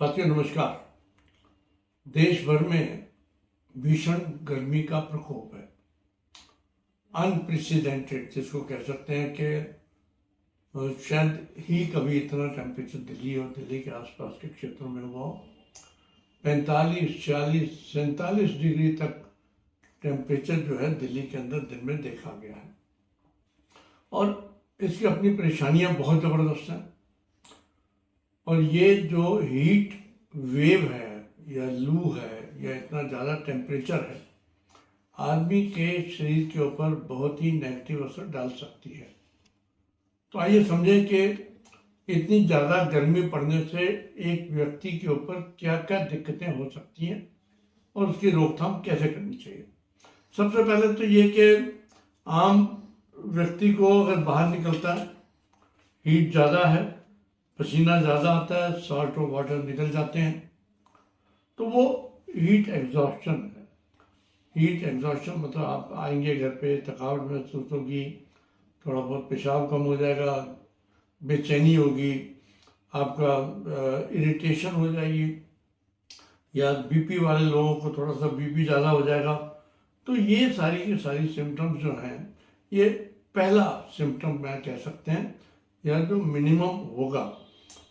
साथियों नमस्कार। देश भर में भीषण गर्मी का प्रकोप है, अनप्रेसिडेंटेड जिसको कह सकते हैं कि शायद ही कभी इतना टेम्परेचर दिल्ली और दिल्ली के आसपास के क्षेत्रों में हुआ हो। 45, 40, 47 डिग्री तक टेम्परेचर जो है दिल्ली के अंदर दिन में देखा गया है और इसकी अपनी परेशानियां बहुत ज़बरदस्त हैं। और ये जो हीट वेव है या लू है या इतना ज़्यादा टेम्परेचर है, आदमी के शरीर के ऊपर बहुत ही नेगेटिव असर डाल सकती है। तो आइए समझें कि इतनी ज़्यादा गर्मी पड़ने से एक व्यक्ति के ऊपर क्या क्या दिक्कतें हो सकती हैं और उसकी रोकथाम कैसे करनी चाहिए। सबसे पहले तो ये कि आम व्यक्ति को अगर बाहर निकलता है, हीट ज़्यादा है, पसीना ज़्यादा आता है, सॉल्ट और वाटर निकल जाते हैं, तो वो हीट एग्जॉस्शन है। हीट एग्जॉस्शन मतलब आप आएंगे घर पे, थकावट महसूस होगी, थोड़ा बहुत पेशाब कम हो जाएगा, बेचैनी होगी, आपका इरिटेशन हो जाएगी, या बीपी वाले लोगों को थोड़ा सा बीपी ज़्यादा हो जाएगा। तो ये सारी की सारी सिम्टम्स जो हैं, ये पहला सिम्टम मैं कह सकते हैं या जो मिनिमम होगा।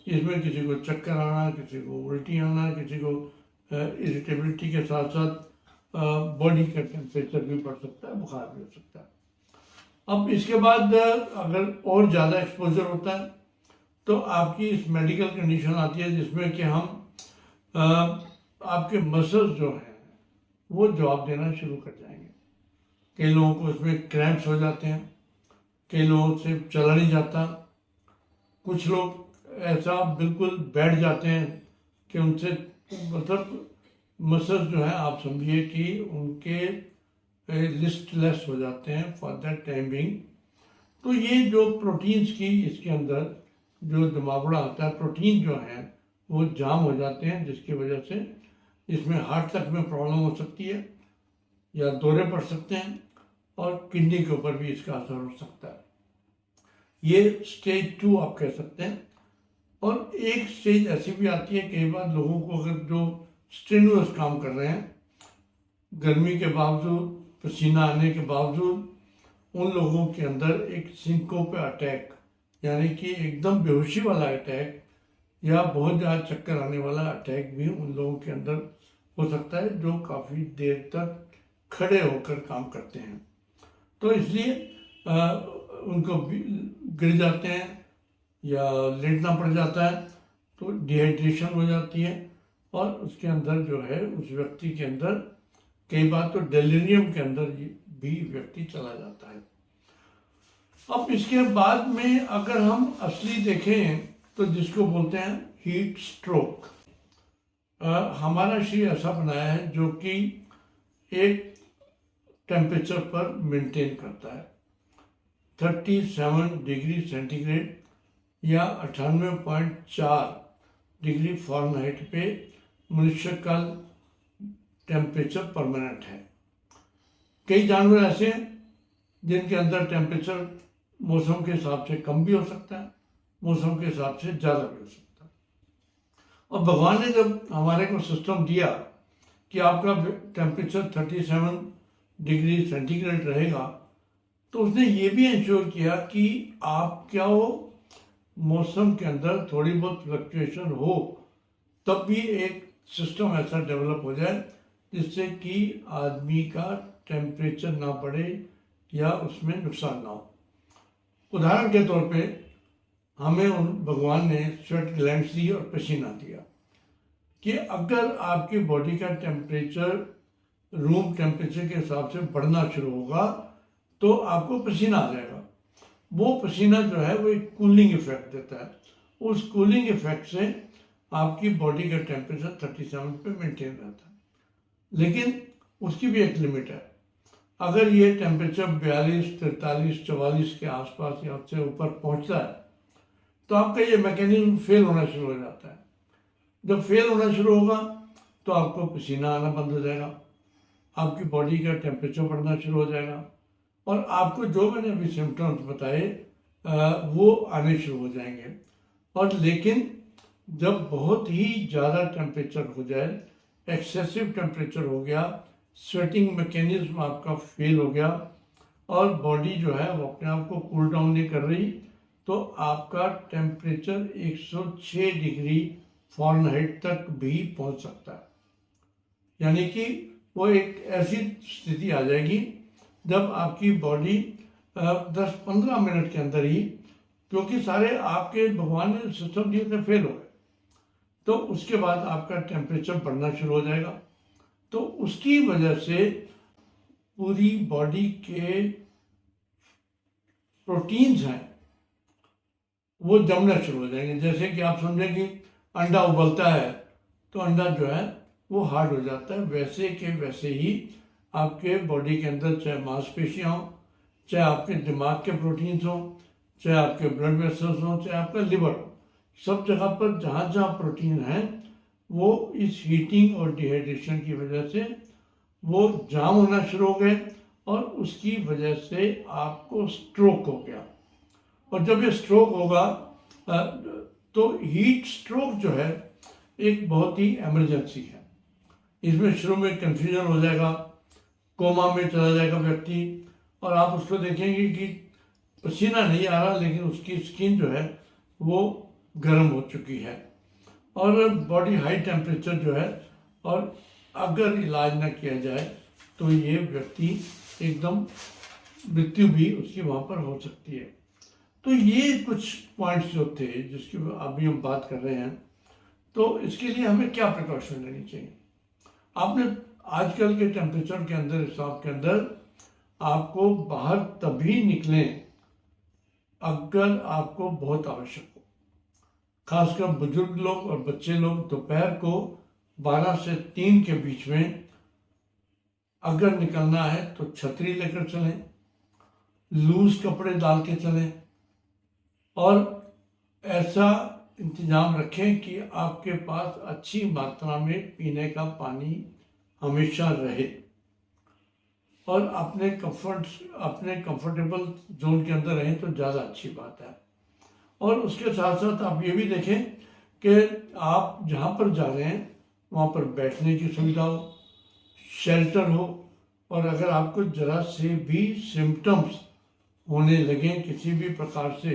इसमें किसी को चक्कर आना, किसी को उल्टी आना, किसी को इरिटेबिलिटी के साथ साथ बॉडी का टेम्परेचर भी बढ़ सकता है, बुखार भी हो सकता है। अब इसके बाद अगर और ज़्यादा एक्सपोजर होता है तो आपकी इस मेडिकल कंडीशन आती है जिसमें कि हम आपके मसल्स जो हैं वो जवाब देना शुरू कर जाएंगे। कई लोगों को इसमें क्रैम्प्स हो जाते हैं, कई लोगों से चला नहीं जाता, कुछ लोग ऐसा बिल्कुल बैठ जाते हैं कि उनसे मतलब मसल्स जो है आप समझिए कि उनके लिस्टलेस हो जाते हैं फॉर दैट टाइम बिंग। तो ये जो प्रोटीन्स की इसके अंदर जो जमावड़ा आता है, प्रोटीन जो है वो जाम हो जाते हैं, जिसकी वजह से इसमें हार्ट तक में प्रॉब्लम हो सकती है या दौरे पड़ सकते हैं और किडनी के ऊपर भी इसका असर हो सकता है। ये स्टेज 2 आप कह सकते हैं। और एक स्टेज ऐसी भी आती है, कई बार लोगों को अगर जो स्ट्रेनुअस काम कर रहे हैं, गर्मी के बावजूद, पसीना आने के बावजूद, उन लोगों के अंदर एक सिंकोप अटैक यानी कि एकदम बेहोशी वाला अटैक या बहुत ज़्यादा चक्कर आने वाला अटैक भी उन लोगों के अंदर हो सकता है जो काफ़ी देर तक खड़े होकर काम करते हैं। तो इसलिए उनको गिर जाते हैं या लेटना पड़ जाता है, तो डिहाइड्रेशन हो जाती है और उसके अंदर जो है उस व्यक्ति के अंदर कई बार तो डेलिरियम के अंदर भी व्यक्ति चला जाता है। अब इसके बाद में अगर हम असली देखें तो जिसको बोलते हैं हीट स्ट्रोक, हमारा शरीर ऐसा बनाया है जो कि एक टेम्परेचर पर मेंटेन करता है 37 डिग्री सेंटीग्रेड या 98.4 डिग्री फ़ारेनहाइट पे मनुष्य का टेम्परेचर परमानेंट है। कई जानवर ऐसे हैं जिनके अंदर टेम्परेचर मौसम के हिसाब से कम भी हो सकता है, मौसम के हिसाब से ज़्यादा भी हो सकता है। और भगवान ने जब हमारे को सिस्टम दिया कि आपका टेम्परेचर 37 डिग्री सेंटीग्रेड रहेगा, तो उसने ये भी इंश्योर किया कि आप क्या हो, मौसम के अंदर थोड़ी बहुत फ्लक्चुएशन हो, तब भी एक सिस्टम ऐसा डेवलप हो जाए जिससे कि आदमी का टेम्परेचर ना बढ़े या उसमें नुकसान ना हो। उदाहरण के तौर पे हमें उन भगवान ने स्वेट ग्लैंड्स दी और पसीना दिया कि अगर आपकी बॉडी का टेम्परेचर रूम टेम्परेचर के हिसाब से बढ़ना शुरू होगा तो आपको पसीना आ जाएगा। वो पसीना जो है वो एक कूलिंग इफेक्ट देता है, उस कूलिंग इफेक्ट से आपकी बॉडी का टेम्परेचर 37 पे मेंटेन रहता है। लेकिन उसकी भी एक लिमिट है। अगर ये टेम्परेचर 42, 43, 44 के आसपास या उससे ऊपर पहुंचता है तो आपका ये मैकेनिज्म फेल होना शुरू हो जाता है। जब फेल होना शुरू होगा तो आपको पसीना आना बंद हो जाएगा, आपकी बॉडी का टेम्परेचर बढ़ना शुरू हो जाएगा और आपको जो मैंने अभी सिम्टम्स बताए वो आने शुरू हो जाएंगे। और लेकिन जब बहुत ही ज़्यादा टेम्परेचर हो जाए, एक्सेसिव टेम्परेचर हो गया, स्वेटिंग मैकेनिज्म आपका फेल हो गया और बॉडी जो है वो अपने आप को कूल डाउन नहीं कर रही, तो आपका टेम्परेचर 106 डिग्री फ़ारेनहाइट तक भी पहुंच सकता है। यानी कि वो एक ऐसी स्थिति आ जाएगी जब आपकी बॉडी 10-15 मिनट के अंदर ही, क्योंकि सारे आपके भगवान ने सिस्टम दिए थे फेल हो गए, तो उसके बाद आपका टेम्परेचर बढ़ना शुरू हो जाएगा। तो उसकी वजह से पूरी बॉडी के प्रोटीन्स हैं वो जमना शुरू हो जाएंगे। जैसे कि आप समझें कि अंडा उबलता है तो अंडा जो है वो हार्ड हो जाता है, वैसे के वैसे ही आपके बॉडी के अंदर चाहे मांसपेशियाँ हों, चाहे आपके दिमाग के प्रोटीन्स हों, चाहे आपके ब्लड वेसल्स हों, चाहे आपका लिवर हो, सब जगह पर जहाँ जहाँ प्रोटीन है वो इस हीटिंग और डिहाइड्रेशन की वजह से वो जाम होना शुरू हो गए और उसकी वजह से आपको स्ट्रोक हो गया। और जब ये स्ट्रोक होगा तो हीट स्ट्रोक जो है एक बहुत ही इमरजेंसी है। इसमें शुरू में कंफ्यूजन हो जाएगा, कोमा में चला जाएगा व्यक्ति, और आप उसको देखेंगे कि पसीना नहीं आ रहा लेकिन उसकी स्किन जो है वो गर्म हो चुकी है और बॉडी हाई टेम्परेचर जो है, और अगर इलाज ना किया जाए तो ये व्यक्ति एकदम मृत्यु भी उसकी वहाँ पर हो सकती है। तो ये कुछ पॉइंट्स जो थे जिसकी अभी हम बात कर रहे हैं, तो इसके लिए हमें क्या प्रिकॉशन लेनी चाहिए। आपने आजकल के टेम्परेचर के अंदर, हिसाब के अंदर, आपको बाहर तभी निकलें अगर आपको बहुत आवश्यक हो। खासकर बुजुर्ग लोग और बच्चे लोग दोपहर को 12 से 3 के बीच में अगर निकलना है तो छतरी लेकर चलें, लूज कपड़े डाल के चलें और ऐसा इंतजाम रखें कि आपके पास अच्छी मात्रा में पीने का पानी हमेशा रहे और अपने कंफर्टेबल जोन के अंदर रहें तो ज़्यादा अच्छी बात है। और उसके साथ साथ आप ये भी देखें कि आप जहाँ पर जा रहे हैं वहाँ पर बैठने की सुविधा हो, शेल्टर हो, और अगर आपको ज़रा से भी सिम्टम्स होने लगे किसी भी प्रकार से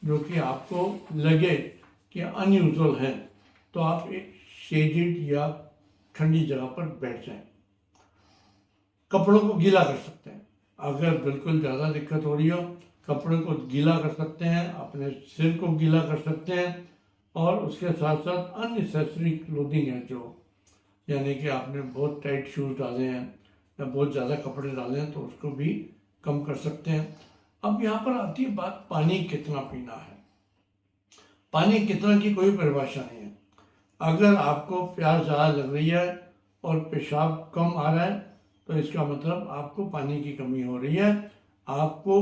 जो कि आपको लगे कि अनयूजुअल है, तो आप एक शेडेड या ठंडी जगह पर बैठ जाएं। कपड़ों को गीला कर सकते हैं, अगर बिल्कुल ज़्यादा दिक्कत हो रही हो कपड़ों को गीला कर सकते हैं, अपने सिर को गीला कर सकते हैं, और उसके साथ साथ अननेसेसरी क्लोथिंग है जो, यानी कि आपने बहुत टाइट शूज़ डाले हैं या बहुत ज़्यादा कपड़े डाले हैं तो उसको भी कम कर सकते हैं। अब यहाँ पर आती है बात पानी कितना पीना है। पानी कितना की कोई परिभाषा नहीं है। अगर आपको प्यास ज़्यादा लग रही है और पेशाब कम आ रहा है तो इसका मतलब आपको पानी की कमी हो रही है। आपको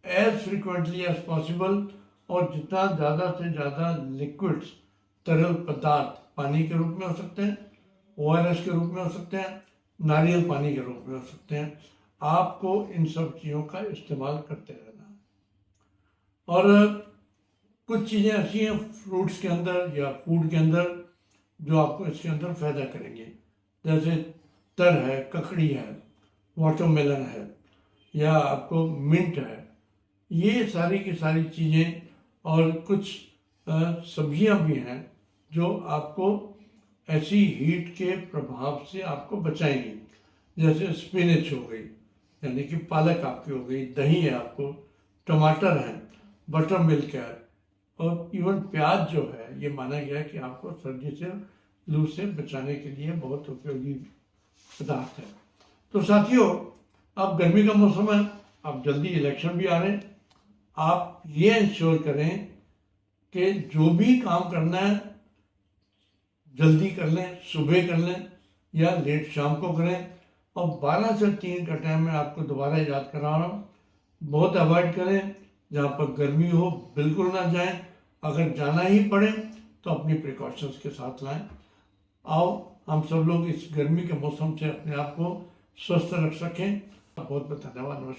एज फ्रिक्वेंटली एज पॉसिबल और जितना ज़्यादा से ज़्यादा लिक्विड्स, तरल पदार्थ पानी के रूप में हो सकते हैं, ORS के रूप में हो सकते हैं, नारियल पानी के रूप में हो सकते हैं, आपको इन सब चीज़ों का इस्तेमाल करते रहना है। और कुछ चीज़ें ऐसी हैं फ्रूट्स के अंदर या फूड के अंदर जो आपको इसके अंदर फ़ायदा करेंगे, जैसे तर है, ककड़ी है, वाटरमेलन है, या आपको मिंट है। ये सारी की सारी चीज़ें और कुछ सब्जियां भी हैं जो आपको ऐसी हीट के प्रभाव से आपको बचाएंगी। जैसे स्पिनच हो गई, यानी कि पालक आपकी हो गई, दही है आपको, टमाटर है, बटर मिल्क है, और इवन प्याज जो है ये माना गया है कि आपको सर्दी से, लू से बचाने के लिए बहुत उपयोगी पदार्थ है। तो साथियों, अब गर्मी का मौसम है, अब जल्दी इलेक्शन भी आ रहे हैं, आप ये इंश्योर करें कि जो भी काम करना है जल्दी कर लें, सुबह कर लें या लेट शाम को करें। और 12 से 3 का टाइम मैं आपको दोबारा याद करा रहा हूँ, बहुत अवॉइड करें। जहाँ पर गर्मी हो बिल्कुल ना जाएं, अगर जाना ही पड़े तो अपनी प्रिकॉशंस के साथ लाएं। आओ हम सब लोग इस गर्मी के मौसम से अपने आप को स्वस्थ रख सकें। बहुत बहुत धन्यवाद। नमस्कार।